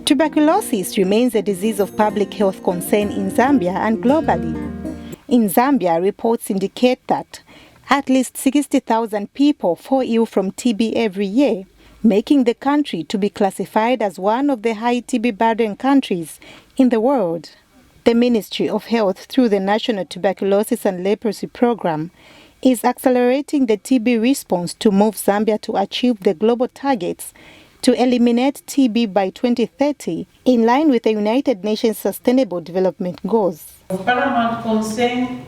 Tuberculosis remains a disease of public health concern in Zambia and globally. In Zambia, reports indicate that at least 60,000 people fall ill from TB every year, making the country to be classified as one of the high TB burden countries in the world. The Ministry of Health, through the National Tuberculosis and Leprosy Program, is accelerating the TB response to move Zambia to achieve the global targets to eliminate TB by 2030, in line with the United Nations Sustainable Development Goals. Of paramount concern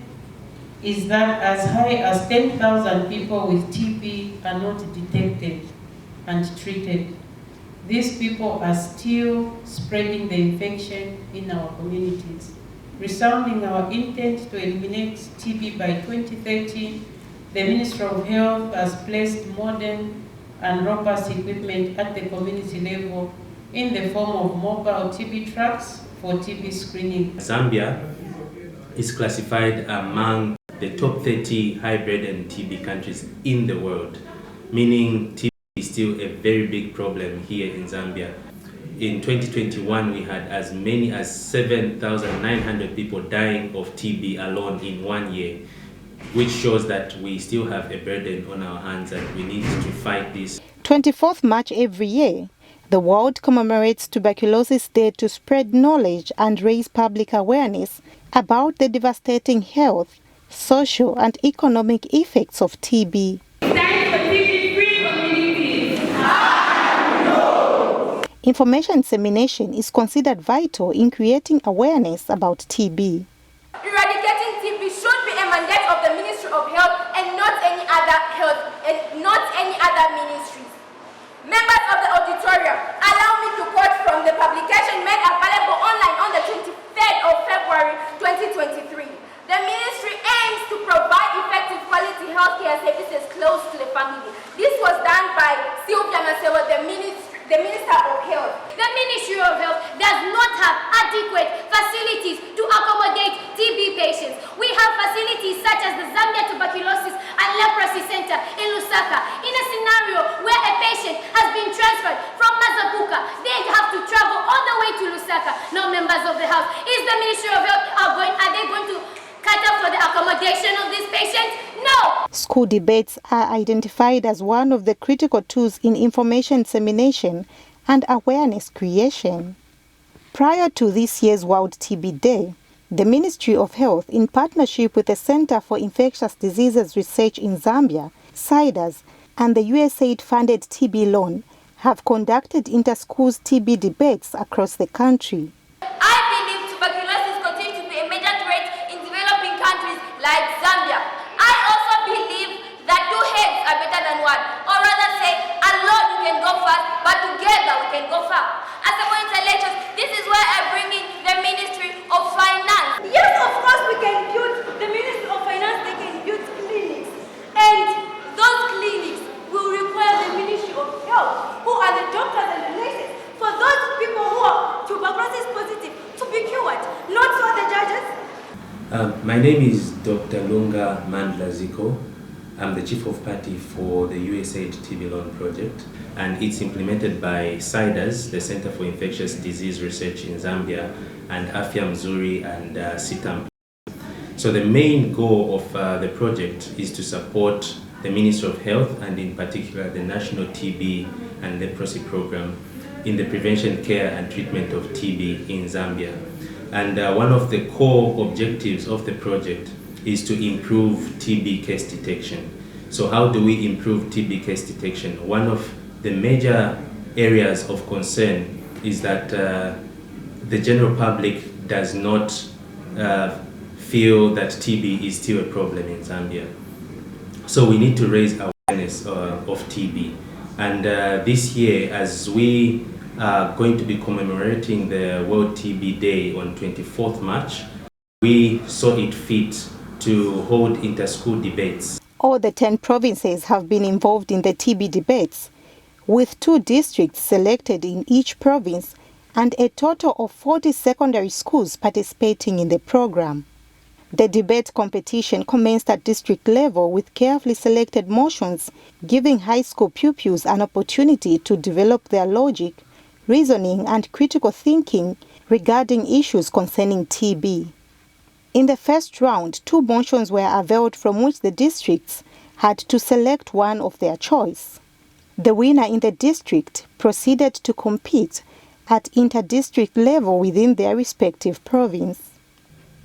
is that as high as 10,000 people with TB are not detected and treated. These people are still spreading the infection in our communities. Resounding our intent to eliminate TB by 2030, the Ministry of Health has placed modern and robust equipment at the community level in the form of mobile TB trucks for TB screening. Zambia is classified among the top 30 high-burden TB countries in the world, meaning TB is still a very big problem here in Zambia. In 2021, we had as many as 7,900 people dying of TB alone in 1 year, which shows that we still have a burden on our hands and we need to fight this. 24th March every year, the world commemorates Tuberculosis Day to spread knowledge and raise public awareness about the devastating health, social and economic effects of TB. Information dissemination is considered vital in creating awareness about TB. Eradicating TB should be a mandate of the Ministry of Health and not any other ministries. Members of the auditorium, allow me to quote from the publication made available online on the 23rd of February 2023. The ministry aims to provide effective quality healthcare services close to the family. This was done by Sylvia Masewa, the Minister of Health. The Ministry of Health does not have adequate facilities to accommodate TB patients. We have facilities such as the Zambia Tuberculosis and Leprosy Center in Lusaka. In a scenario where a patient has been transferred from Mazabuka, they have to travel all the way to Lusaka. Now, members of the House, is the Ministry of Health are they going to cater for the accommodation of these patients? No! School debates are identified as one of the critical tools in information dissemination and awareness creation. Prior to this year's World TB Day, the Ministry of Health, in partnership with the Center for Infectious Diseases Research in Zambia, CIDES, and the USAID-funded TB loan, have conducted inter-schools TB debates across the country. I believe tuberculosis continues to be a major threat in developing countries like Zambia. I also believe that two heads are better than one, or rather say, alone we can go fast, but together we can go far. As a more intellectual, this is why I bring in the Ministry of Finance. Yes, of course we can build, the Ministry of Finance, they can build clinics. And those clinics will require the Ministry of Health, who are the doctors and the nurses, for those people who are tuberculosis positive to be cured, not for the judges. My name is Dr. Lunga Mandla Ziko. I'm the Chief of Party for the USAID TB Loan Project, and it's implemented by CIDES, the Center for Infectious Disease Research in Zambia, and Afya Mzuri and CITAM. So the main goal of the project is to support the Ministry of Health, and in particular the National TB and Leprosy Program, in the prevention, care and treatment of TB in Zambia. And one of the core objectives of the project is to improve TB case detection. So how do we improve TB case detection? One of the major areas of concern is that the general public does not feel that TB is still a problem in Zambia. So we need to raise awareness of TB. And this year, as we are going to be commemorating the World TB Day on 24th March, we saw it fit to hold inter-school debates. All the 10 provinces have been involved in the TB debates, with 2 districts selected in each province and a total of 40 secondary schools participating in the program. The debate competition commenced at district level with carefully selected motions, giving high school pupils an opportunity to develop their logic, reasoning and critical thinking regarding issues concerning TB. In the first round, 2 motions were availed from which the districts had to select one of their choice. The winner in the district proceeded to compete at inter-district level within their respective province.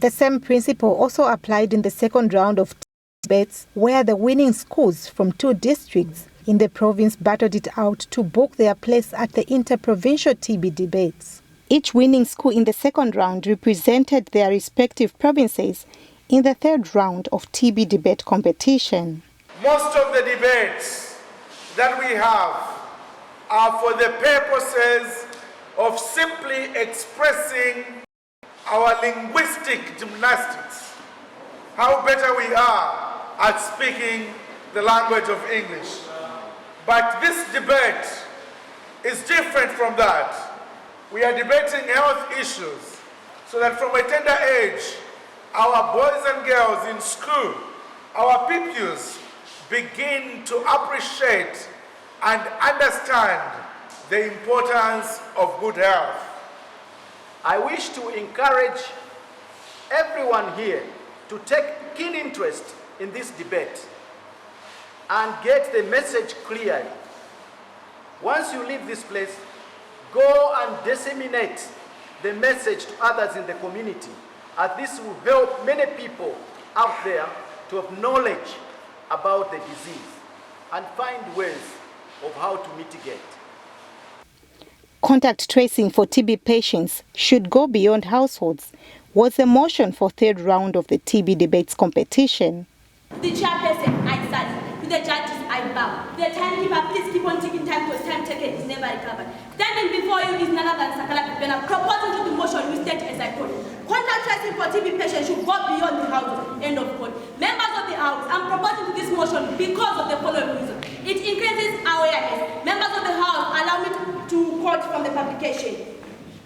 The same principle also applied in the second round of debates, where the winning schools from 2 districts in the province battled it out to book their place at the interprovincial TB debates. Each winning school in the second round represented their respective provinces in the third round of TB debate competition. Most of the debates that we have are for the purposes of simply expressing our linguistic gymnastics, how better we are at speaking the language of English. But this debate is different from that. We are debating health issues so that from a tender age, our boys and girls in school, our pupils, begin to appreciate and understand the importance of good health. I wish to encourage everyone here to take keen interest in this debate and get the message clearly. Once you leave this place, go and disseminate the message to others in the community, as this will help many people out there to have knowledge about the disease and find ways of how to mitigate. Contact tracing for TB patients should go beyond households was a motion for third round of the TB debates competition. The chairperson, I stand. To the judges, I bow. The timekeeper, please keep on taking time because time taken is never recovered. Standing before you is none other than Sakala Pipena, proposing to the motion we state as I quote. Contact tracing for TB patients should go beyond the house. End of quote. Members of the House, I'm proposing to this motion because of the following reason. It increases awareness. Members of the House, allow me to quote from the publication.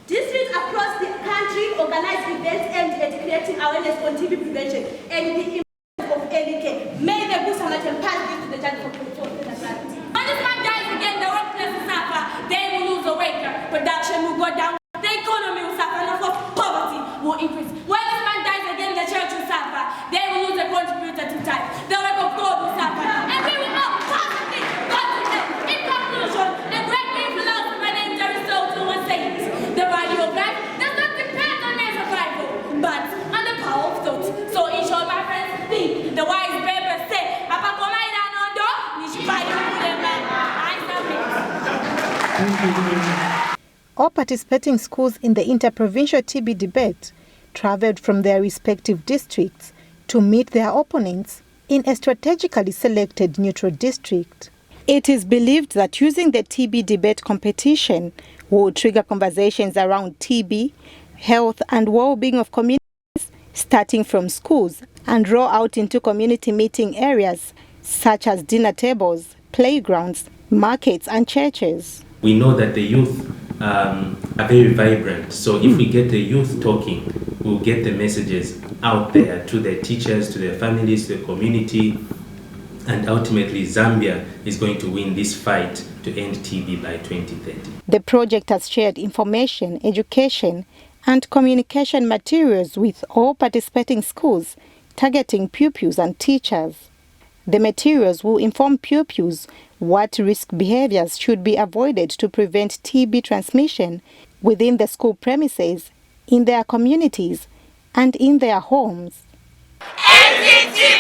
Districts across the country organize events aimed at creating awareness on TB prevention and the importance of early care. May the good Samaritan pass this to the judge for clarity. When this man dies again, the workplace will suffer. They will lose the work. Production will go down. The economy will suffer. And of course, poverty will increase. When this man dies again, the church will suffer. They will lose a contributor to tithe. The work of God will suffer. And we will not positive God to them. In conclusion, the great great philosopher named Aristotle was saying, the value of life does not depend on their survival, but on the power of thought. So in short, my friends, think. The wise papers say, All participating schools in the interprovincial TB debate travelled from their respective districts to meet their opponents in a strategically selected neutral district. It is believed that using the TB debate competition will trigger conversations around TB, health and well-being of communities, starting from schools and roll out into community meeting areas such as dinner tables, playgrounds, markets and churches. We know that the youth are very vibrant, so if we get the youth talking, we'll get the messages out there to their teachers, to their families, to the community, and ultimately Zambia is going to win this fight to end TB by 2030. The project has shared information, education and communication materials with all participating schools, targeting pupils and teachers. The materials will inform pupils what risk behaviors should be avoided to prevent TB transmission within the school premises, in their communities, and in their homes. NTT